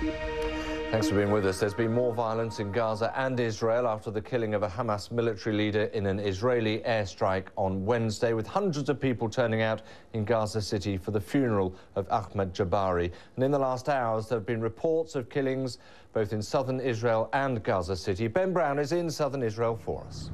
Thanks for being with us. There's been more violence in Gaza and Israel after the killing of a Hamas military leader in an Israeli airstrike on Wednesday, with hundreds of people turning out in Gaza City for the funeral of Ahmed Jabari. And in the last hours, there have been reports of killings both in southern Israel and Gaza City. Ben Brown is in southern Israel for us.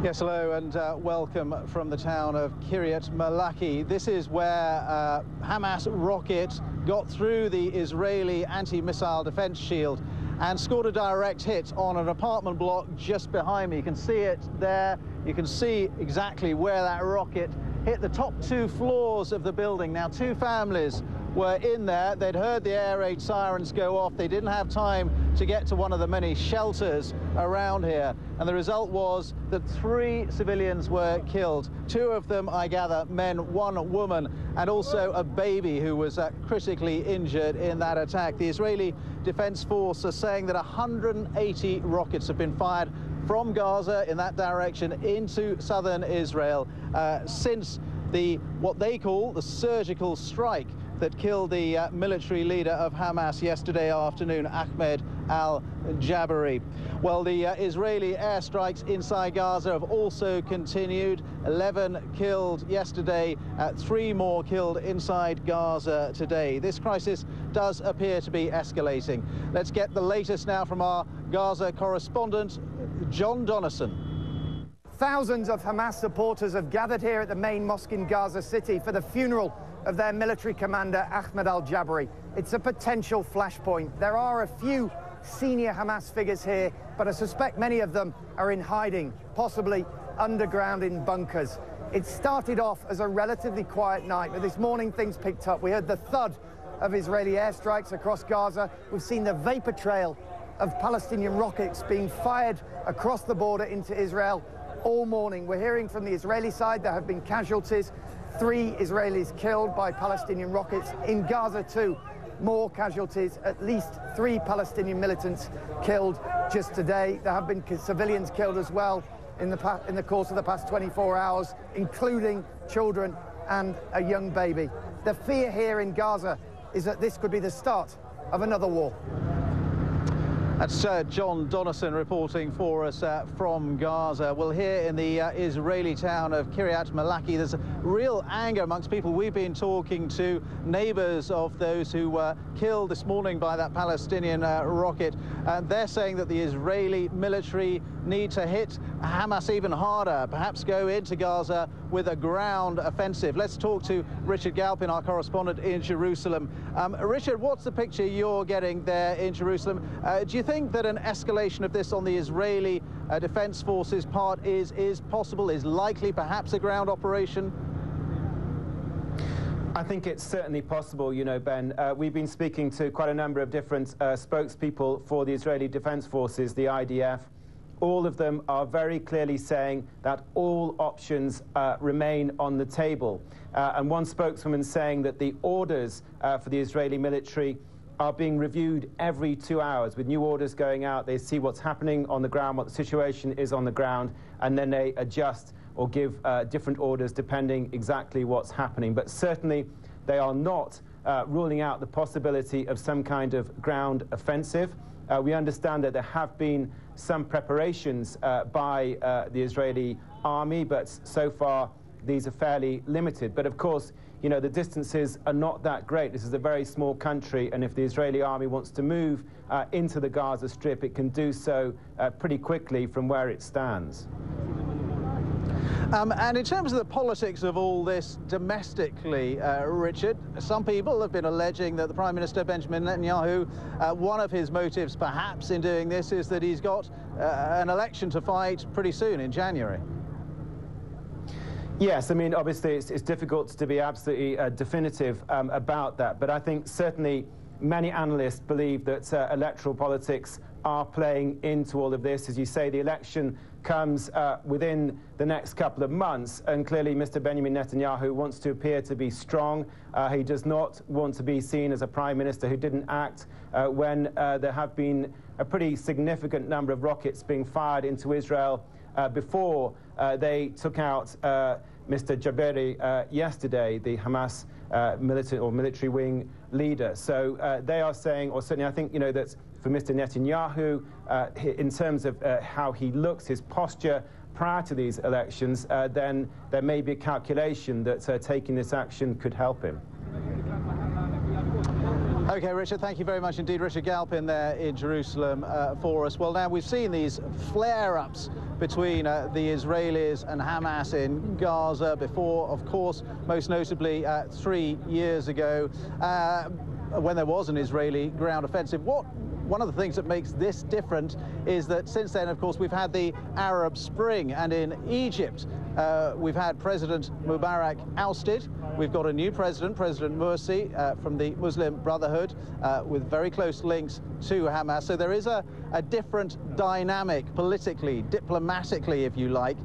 Yes, hello and welcome from the town of Kiryat Malaki. This is where Hamas rocket got through the Israeli anti-missile defense shield and scored a direct hit on an apartment block just behind me. You can see it there. You can see exactly where that rocket hit the top 2 floors of the building. Now, 2 families were in there. They'd heard the air raid sirens go off. They didn't have time to get to one of the many shelters around here. And the result was that 3 civilians were killed. 2 of them, I gather, men, 1 woman, and also a baby who was critically injured in that attack. The Israeli Defense Force are saying that 180 rockets have been fired from Gaza in that direction into southern Israel since what they call the surgical strike that killed the military leader of Hamas yesterday afternoon, Ahmed al-Jabari. Well, the Israeli airstrikes inside Gaza have also continued. 11 killed yesterday, 3 more killed inside Gaza today. This crisis does appear to be escalating. Let's get the latest now from our Gaza correspondent, John Donnison. Thousands of Hamas supporters have gathered here at the main mosque in Gaza City for the funeral of their military commander, Ahmed al-Jabari. It's a potential flashpoint. There are a few senior Hamas figures here, but I suspect many of them are in hiding, possibly underground in bunkers. It started off as a relatively quiet night, but this morning things picked up. We heard the thud of Israeli airstrikes across Gaza. We've seen the vapor trail of Palestinian rockets being fired across the border into Israel all morning. We're hearing from the Israeli side there have been casualties. 3 Israelis killed by Palestinian rockets. In Gaza too, more casualties, at least 3 Palestinian militants killed just today. There have been civilians killed as well in the course of the past 24 hours, including children and a young baby. The fear here in Gaza is that this could be the start of another war. That's John Donnison reporting for us from Gaza. Well, here in the Israeli town of Kiryat Malaki, there's a real anger amongst people we've been talking to, neighbors of those who were killed this morning by that Palestinian rocket. They're saying that the Israeli military need to hit Hamas even harder, perhaps go into Gaza with a ground offensive. Let's talk to Richard Galpin, our correspondent in Jerusalem. Richard, what's the picture you're getting there in Jerusalem? Do you think that an escalation of this on the Israeli Defense Forces part is possible, is likely, perhaps a ground operation? I think it's certainly possible, you know, Ben. We've been speaking to quite a number of different spokespeople for the Israeli Defense Forces, the IDF. All of them are very clearly saying that all options remain on the table. And one spokeswoman saying that the orders for the Israeli military are being reviewed every 2 hours, with new orders going out. They see what's happening on the ground, what the situation is on the ground, and then they adjust or give different orders depending exactly what's happening. But certainly they are not ruling out the possibility of some kind of ground offensive. We understand that there have been some preparations by the Israeli army, but so far these are fairly limited. But of course, you know, the distances are not that great. This is a very small country, and if the Israeli army wants to move into the Gaza Strip, it can do so pretty quickly from where it stands. And in terms of the politics of all this domestically, Richard, some people have been alleging that the Prime Minister Benjamin Netanyahu, one of his motives perhaps in doing this is that he's got an election to fight pretty soon in January. Yes, I mean, obviously it's difficult to be absolutely definitive about that, but I think certainly many analysts believe that electoral politics are playing into all of this. As you say, the election comes within the next couple of months, and clearly Mr. Benjamin Netanyahu wants to appear to be strong. He does not want to be seen as a prime minister who didn't act when there have been a pretty significant number of rockets being fired into Israel before they took out Mr. Jabari yesterday, the Hamas military wing leader. So they are saying, or certainly I think, you know, that for Mr. Netanyahu, in terms of how he looks, his posture prior to these elections, then there may be a calculation that taking this action could help him. OK, Richard, thank you very much indeed. Richard Galpin there in Jerusalem for us. Well, now we've seen these flare-ups between the Israelis and Hamas in Gaza before, of course, most notably 3 years ago, when there was an Israeli ground offensive. One of the things that makes this different is that since then, of course, we've had the Arab Spring, and in Egypt, we've had President Mubarak ousted. We've got a new president, President Morsi, from the Muslim Brotherhood, with very close links to Hamas. So there is a different dynamic politically, diplomatically, if you like.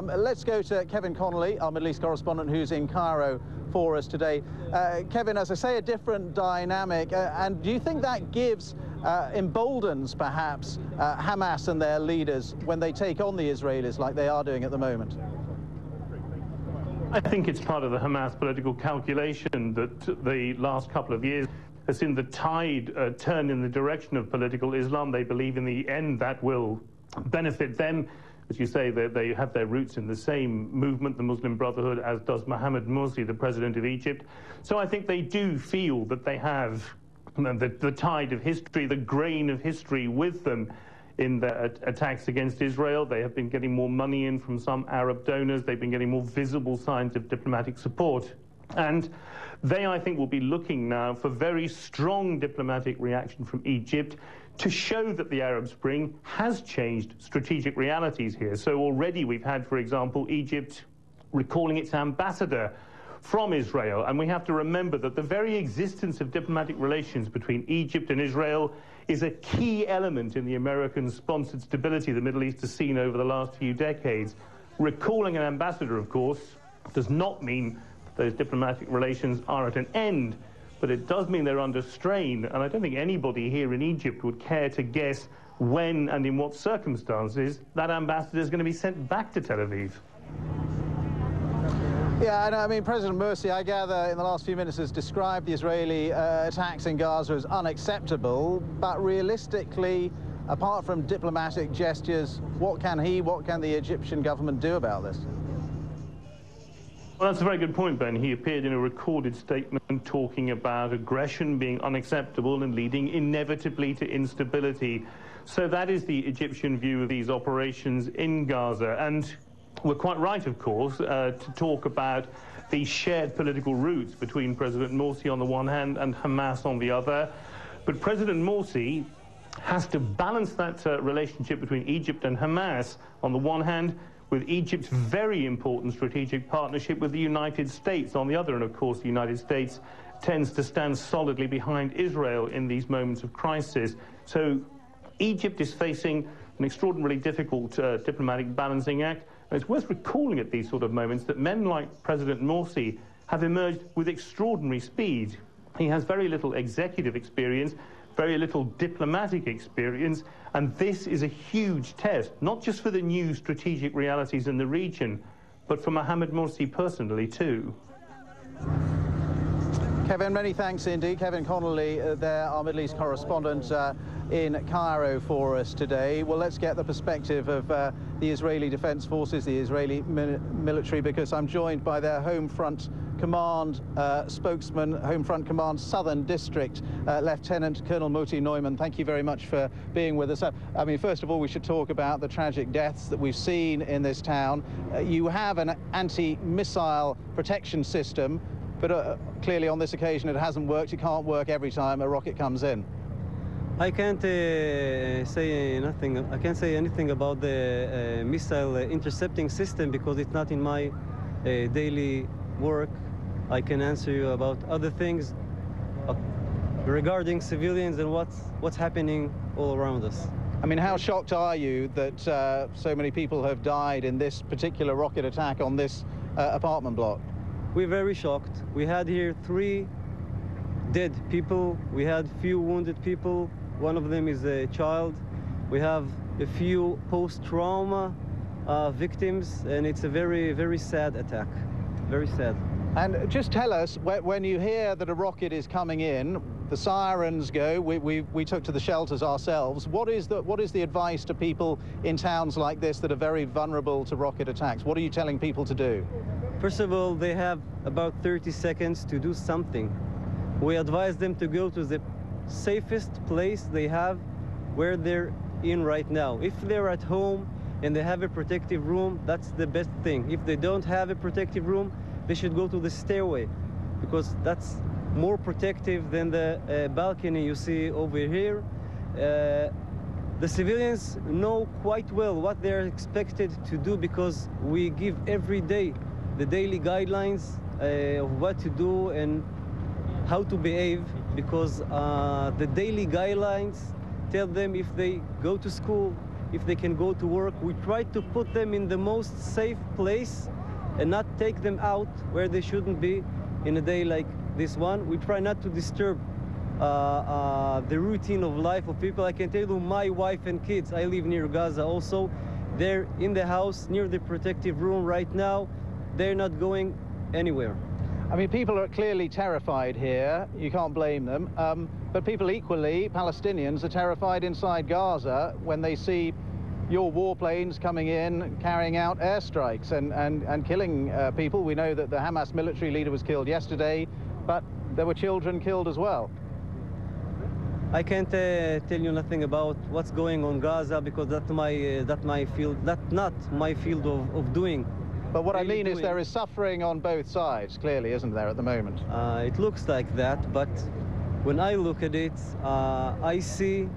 Let's go to Kevin Connolly, our Middle East correspondent, who's in Cairo for us today. Kevin, as I say, a different dynamic. And do you think that gives, emboldens perhaps, Hamas and their leaders when they take on the Israelis like they are doing at the moment? I think it's part of the Hamas political calculation that the last couple of years has seen the tide turn in the direction of political Islam. They believe in the end that will benefit them. As you say, they have their roots in the same movement, the Muslim Brotherhood, as does Mohamed Morsi, the president of Egypt. So I think they do feel that they have the tide of history, the grain of history with them in their attacks against Israel. They have been getting more money in from some Arab donors. They've been getting more visible signs of diplomatic support. And they, I think, will be looking now for very strong diplomatic reaction from Egypt to show that the Arab Spring has changed strategic realities here. So already we've had, for example, Egypt recalling its ambassador from Israel. And we have to remember that the very existence of diplomatic relations between Egypt and Israel is a key element in the American-sponsored stability the Middle East has seen over the last few decades. Recalling an ambassador, of course, does not mean those diplomatic relations are at an end, but it does mean they're under strain. And I don't think anybody here in Egypt would care to guess when and in what circumstances that ambassador is going to be sent back to Tel Aviv. Yeah, and I mean, President Morsi, I gather, in the last few minutes has described the Israeli attacks in Gaza as unacceptable, but realistically, apart from diplomatic gestures, what can the Egyptian government do about this? Well, that's a very good point, Ben. He appeared in a recorded statement talking about aggression being unacceptable and leading inevitably to instability. So that is the Egyptian view of these operations in Gaza. And we're quite right, of course, to talk about the shared political roots between President Morsi on the one hand and Hamas on the other. But President Morsi has to balance that relationship between Egypt and Hamas on the one hand with Egypt's very important strategic partnership with the United States on the other. And of course, the United States tends to stand solidly behind Israel in these moments of crisis. So Egypt is facing an extraordinarily difficult diplomatic balancing act. And it's worth recalling at these sort of moments that men like President Morsi have emerged with extraordinary speed. He has very little executive experience, very little diplomatic experience, and this is a huge test, not just for the new strategic realities in the region, but for Mohamed Morsi personally too. Kevin, many thanks indeed. Kevin Connolly there, our Middle East correspondent in Cairo for us today. Well, let's get the perspective of the Israeli Defense Forces, the Israeli military, because I'm joined by their Home Front Command spokesman, Home Front Command Southern District, Lieutenant Colonel Moti Neumann. Thank you very much for being with us. I mean, first of all, we should talk about the tragic deaths that we've seen in this town. You have an anti-missile protection system, but clearly on this occasion it hasn't worked. It can't work every time a rocket comes in. I can't say nothing. I can't say anything about the missile intercepting system because it's not in my daily work. I can answer you about other things regarding civilians and what's happening all around us. I mean, how shocked are you that so many people have died in this particular rocket attack on this apartment block? We're very shocked. We had here 3 dead people. We had few wounded people. One of them is a child. We have a few post-trauma victims, and it's a very, very sad attack. Very sad. And just tell us, when you hear that a rocket is coming in, the sirens go, we took to the shelters ourselves. What is the advice to people in towns like this that are very vulnerable to rocket attacks? What are you telling people to do? First of all, they have about 30 seconds to do something. We advise them to go to the safest place they have where they're in right now. If they're at home and they have a protective room, that's the best thing. If they don't have a protective room, they should go to the stairway, because that's more protective than the balcony you see over here. The civilians know quite well what they're expected to do, because we give every day the daily guidelines of what to do and how to behave, because the daily guidelines tell them if they go to school, if they can go to work. We try to put them in the most safe place and not take them out where they shouldn't be in a day like this one. We try not to disturb the routine of life of people. I can tell you, my wife and kids, I live near Gaza also, they're in the house near the protective room right now. They're not going anywhere. I mean, people are clearly terrified here. You can't blame them. But people equally, Palestinians, are terrified inside Gaza when they see your warplanes coming in, carrying out airstrikes and killing people. We know that the Hamas military leader was killed yesterday, but there were children killed as well. I can't tell you nothing about what's going on Gaza, because that's not my field of doing. But what I mean is there is suffering on both sides, clearly, isn't there, at the moment? It looks like that, but when I look at it, I see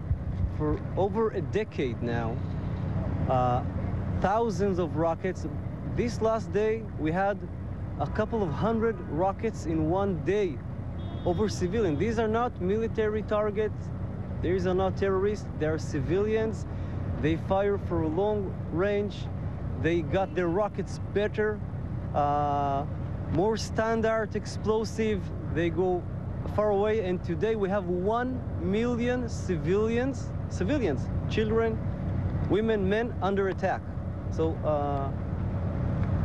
for over a decade now, thousands of rockets. This last day, we had a couple of hundred rockets in one day over civilians. These are not military targets. These are not terrorists. They are civilians. They fire for a long range. They got their rockets better, more standard explosive. They go far away. And today we have 1 million civilians, children, women, men under attack. So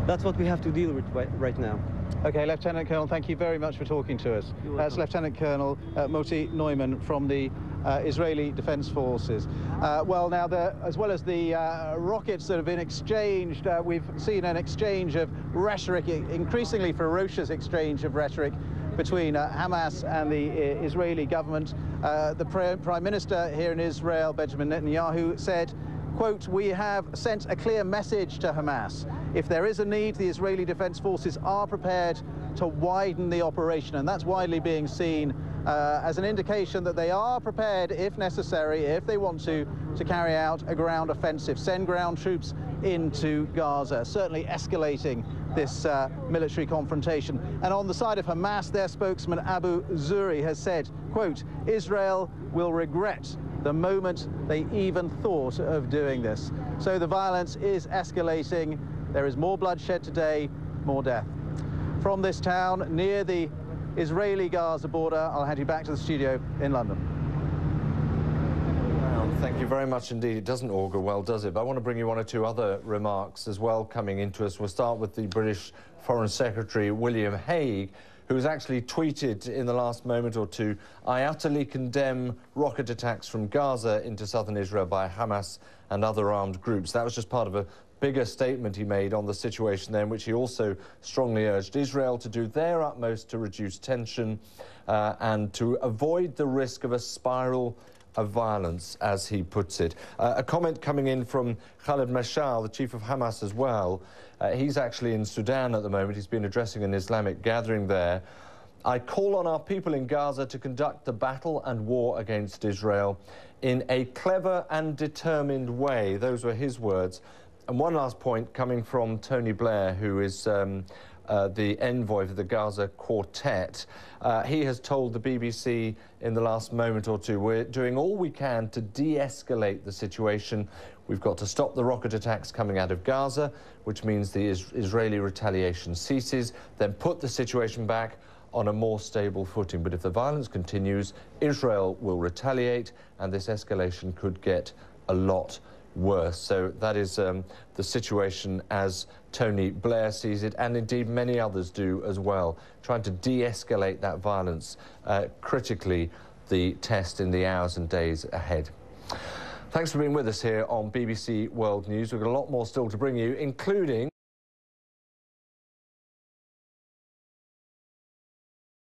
that's what we have to deal with right now. Okay, Lieutenant Colonel, thank you very much for talking to us. That's Lieutenant Colonel Moti Neumann from the Israeli Defense Forces. Well, now, as well as the rockets that have been exchanged, we've seen an exchange of rhetoric, increasingly ferocious exchange of rhetoric between Hamas and the Israeli government. The Prime Minister here in Israel, Benjamin Netanyahu, said, quote, "We have sent a clear message to Hamas. If there is a need, the Israeli Defense Forces are prepared to widen the operation." And that's widely being seen as an indication that they are prepared, if necessary, if they want to carry out a ground offensive, send ground troops into Gaza, certainly escalating this military confrontation. And on the side of Hamas, their spokesman Abu Zuri has said, quote, "Israel will regret the moment they even thought of doing this." So the violence is escalating. There is more bloodshed today, more death. From this town near the Israeli-Gaza border, I'll hand you back to the studio in London. Well, thank you very much indeed. It doesn't augur well, does it? But I want to bring you one or two other remarks as well coming into us. We'll start with the British Foreign Secretary, William Hague, who has actually tweeted in the last moment or two, "I utterly condemn rocket attacks from Gaza into southern Israel by Hamas and other armed groups." That was just part of a bigger statement he made on the situation there, in which he also strongly urged Israel to do their utmost to reduce tension and to avoid the risk of a spiral of violence, as he puts it. A comment coming in from Khaled Mashal, the chief of Hamas as well. He's actually in Sudan at the moment. He's been addressing an Islamic gathering there. "I call on our people in Gaza to conduct the battle and war against Israel in a clever and determined way." Those were his words. And one last point coming from Tony Blair, who is the envoy for the Gaza Quartet. He has told the BBC in the last moment or two, "We're doing all we can to de-escalate the situation. We've got to stop the rocket attacks coming out of Gaza, which means the Israeli retaliation ceases, then put the situation back on a more stable footing. But if the violence continues, Israel will retaliate, and this escalation could get a lot worse. So that is the situation as Tony Blair sees it, and indeed many others do as well, trying to de-escalate that violence, critically the test in the hours and days ahead. Thanks for being with us here on BBC World News. We've got a lot more still to bring you, including